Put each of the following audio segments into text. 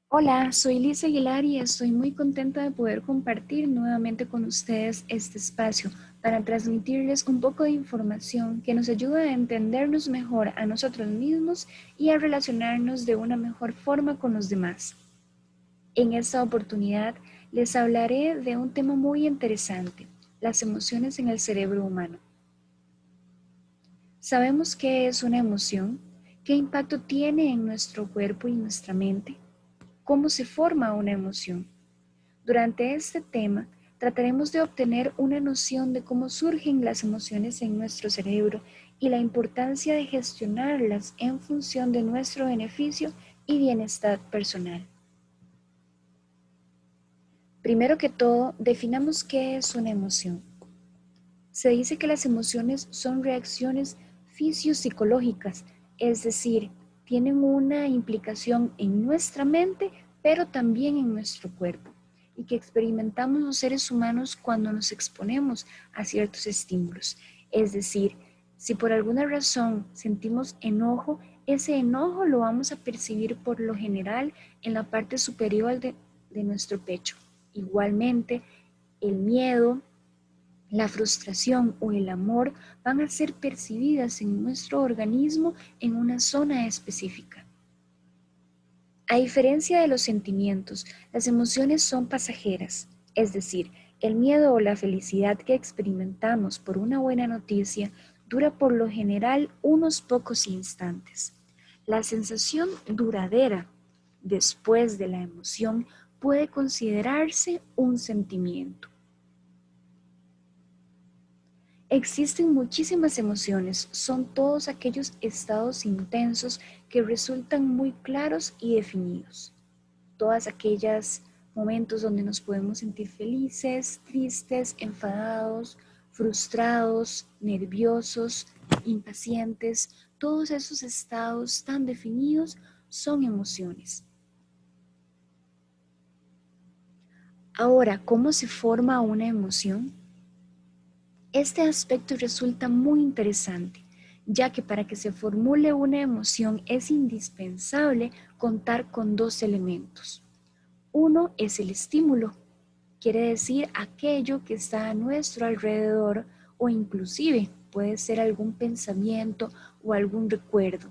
Hola, soy Lisa Aguilar y estoy muy contenta de poder compartir nuevamente con ustedes este espacio para transmitirles un poco de información que nos ayuda a entendernos mejor a nosotros mismos y a relacionarnos de una mejor forma con los demás. En esta oportunidad les hablaré de un tema muy interesante, las emociones en el cerebro humano. ¿Sabemos qué es una emoción? ¿Qué impacto tiene en nuestro cuerpo y nuestra mente? ¿Cómo se forma una emoción? Durante este tema, trataremos de obtener una noción de cómo surgen las emociones en nuestro cerebro y la importancia de gestionarlas en función de nuestro beneficio y bienestar personal. Primero que todo, definamos qué es una emoción. Se dice que las emociones son reacciones fisiopsicológicas, es decir, tienen una implicación en nuestra mente, pero también en nuestro cuerpo, y que experimentamos los seres humanos cuando nos exponemos a ciertos estímulos. Es decir, si por alguna razón sentimos enojo, ese enojo lo vamos a percibir por lo general en la parte superior de nuestro pecho. Igualmente, el miedo, la frustración o el amor van a ser percibidas en nuestro organismo en una zona específica. A diferencia de los sentimientos, las emociones son pasajeras, es decir, el miedo o la felicidad que experimentamos por una buena noticia dura por lo general unos pocos instantes. La sensación duradera después de la emoción puede considerarse un sentimiento. Existen muchísimas emociones, son todos aquellos estados intensos que resultan muy claros y definidos. Todas aquellas momentos donde nos podemos sentir felices, tristes, enfadados, frustrados, nerviosos, impacientes, todos esos estados tan definidos son emociones. Ahora, ¿cómo se forma una emoción? Este aspecto resulta muy interesante, ya que para que se formule una emoción es indispensable contar con dos elementos. Uno es el estímulo, quiere decir aquello que está a nuestro alrededor o inclusive puede ser algún pensamiento o algún recuerdo.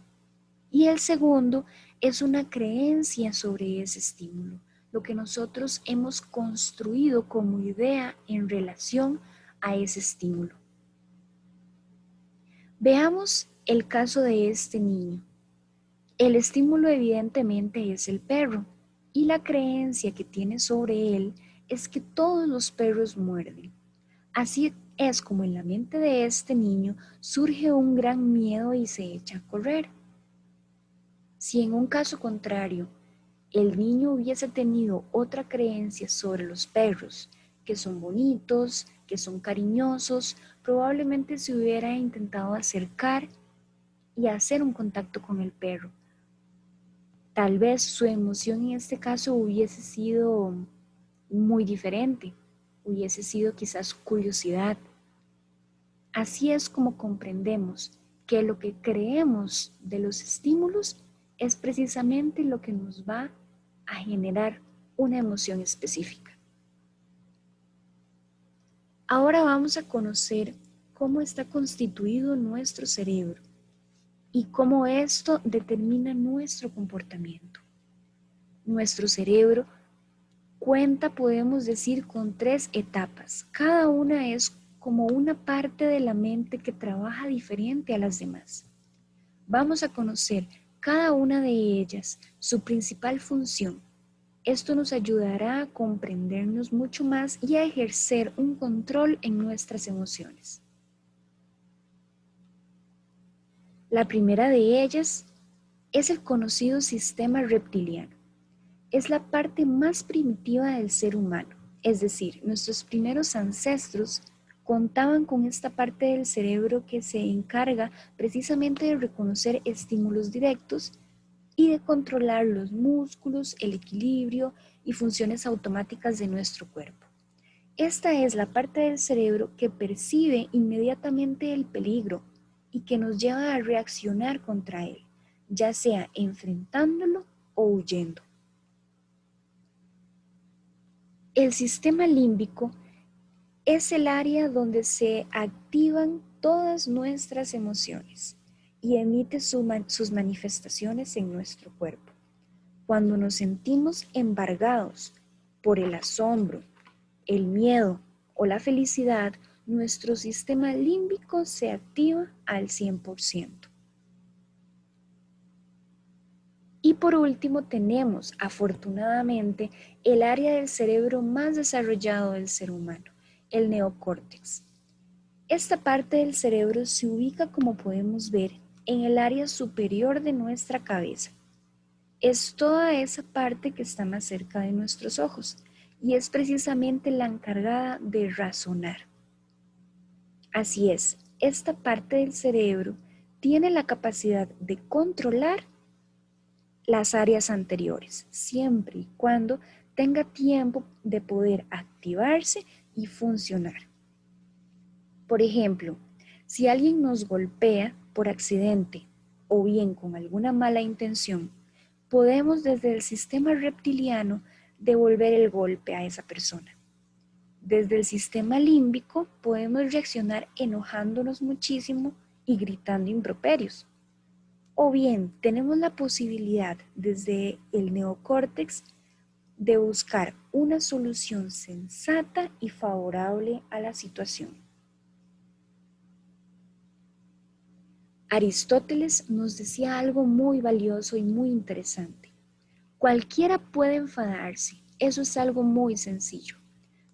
Y el segundo es una creencia sobre ese estímulo, lo que nosotros hemos construido como idea en relación a ese estímulo. Veamos el caso de este niño. El estímulo evidentemente es el perro y la creencia que tiene sobre él es que todos los perros muerden. Así es como en la mente de este niño surge un gran miedo y se echa a correr. Si en un caso contrario el niño hubiese tenido otra creencia sobre los perros, que son bonitos, que son cariñosos, probablemente se hubiera intentado acercar y hacer un contacto con el perro. Tal vez su emoción en este caso hubiese sido muy diferente, hubiese sido quizás curiosidad. Así es como comprendemos que lo que creemos de los estímulos es precisamente lo que nos va a generar una emoción específica. Ahora vamos a conocer cómo está constituido nuestro cerebro y cómo esto determina nuestro comportamiento. Nuestro cerebro cuenta, podemos decir, con tres etapas. Cada una es como una parte de la mente que trabaja diferente a las demás. Vamos a conocer cada una de ellas, su principal función. Esto nos ayudará a comprendernos mucho más y a ejercer un control en nuestras emociones. La primera de ellas es el conocido sistema reptiliano. Es la parte más primitiva del ser humano, es decir, nuestros primeros ancestros contaban con esta parte del cerebro que se encarga precisamente de reconocer estímulos directos y de controlar los músculos, el equilibrio y funciones automáticas de nuestro cuerpo. Esta es la parte del cerebro que percibe inmediatamente el peligro y que nos lleva a reaccionar contra él, ya sea enfrentándolo o huyendo. El sistema límbico es el área donde se activan todas nuestras emociones y emite sus manifestaciones en nuestro cuerpo. Cuando nos sentimos embargados por el asombro, el miedo o la felicidad, nuestro sistema límbico se activa al 100%. Y por último tenemos, afortunadamente, el área del cerebro más desarrollado del ser humano, el neocórtex. Esta parte del cerebro se ubica, como podemos ver, en el área superior de nuestra cabeza. Es toda esa parte que está más cerca de nuestros ojos y es precisamente la encargada de razonar. Así es, esta parte del cerebro tiene la capacidad de controlar las áreas anteriores, siempre y cuando tenga tiempo de poder activarse y funcionar. Por ejemplo, si alguien nos golpea por accidente o bien con alguna mala intención, podemos desde el sistema reptiliano devolver el golpe a esa persona. Desde el sistema límbico podemos reaccionar enojándonos muchísimo y gritando improperios. O bien tenemos la posibilidad desde el neocórtex de buscar una solución sensata y favorable a la situación. Aristóteles nos decía algo muy valioso y muy interesante. Cualquiera puede enfadarse, eso es algo muy sencillo,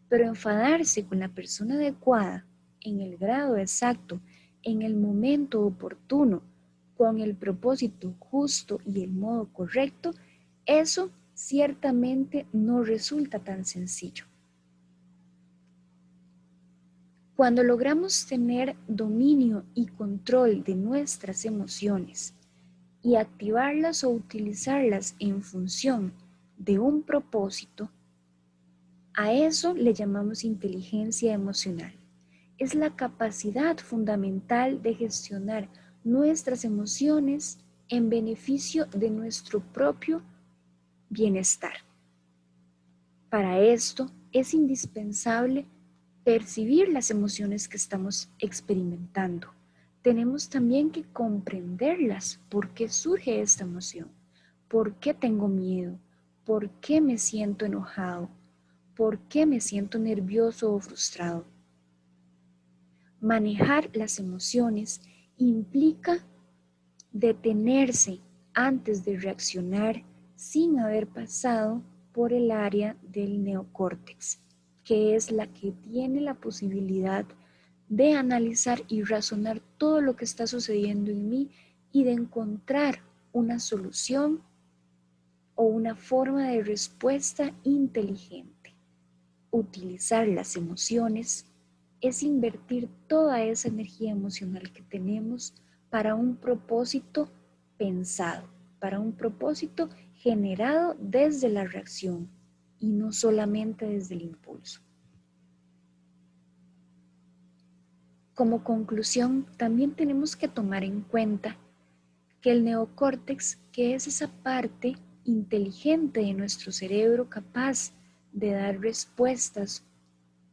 pero enfadarse con la persona adecuada, en el grado exacto, en el momento oportuno, con el propósito justo y el modo correcto, eso ciertamente no resulta tan sencillo. Cuando logramos tener dominio y control de nuestras emociones y activarlas o utilizarlas en función de un propósito, a eso le llamamos inteligencia emocional. Es la capacidad fundamental de gestionar nuestras emociones en beneficio de nuestro propio bienestar. Para esto es indispensable percibir las emociones que estamos experimentando. Tenemos también que comprenderlas. ¿Por qué surge esta emoción? ¿Por qué tengo miedo? ¿Por qué me siento enojado? ¿Por qué me siento nervioso o frustrado? Manejar las emociones implica detenerse antes de reaccionar sin haber pasado por el área del neocórtex, que es la que tiene la posibilidad de analizar y razonar todo lo que está sucediendo en mí y de encontrar una solución o una forma de respuesta inteligente. Utilizar las emociones es invertir toda esa energía emocional que tenemos para un propósito pensado, para un propósito generado desde la reacción y no solamente desde el impulso. Como conclusión, también tenemos que tomar en cuenta que el neocórtex, que es esa parte inteligente de nuestro cerebro capaz de dar respuestas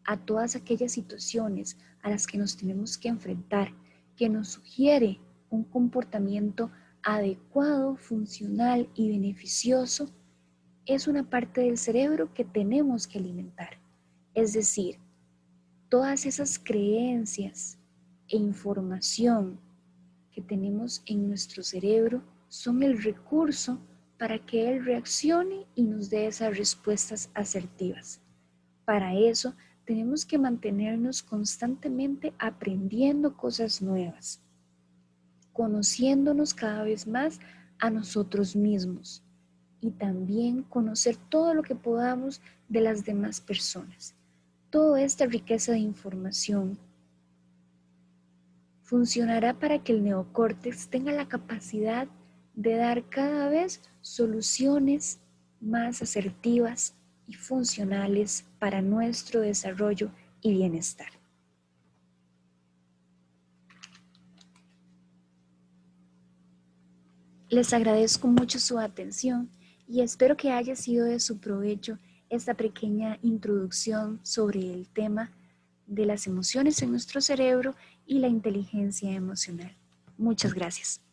a todas aquellas situaciones a las que nos tenemos que enfrentar, que nos sugiere un comportamiento adecuado, funcional y beneficioso, es una parte del cerebro que tenemos que alimentar. Es decir, todas esas creencias e información que tenemos en nuestro cerebro son el recurso para que él reaccione y nos dé esas respuestas asertivas. Para eso tenemos que mantenernos constantemente aprendiendo cosas nuevas, conociéndonos cada vez más a nosotros mismos y también conocer todo lo que podamos de las demás personas. Toda esta riqueza de información funcionará para que el neocórtex tenga la capacidad de dar cada vez soluciones más asertivas y funcionales para nuestro desarrollo y bienestar. Les agradezco mucho su atención y espero que haya sido de su provecho esta pequeña introducción sobre el tema de las emociones en nuestro cerebro y la inteligencia emocional. Muchas gracias.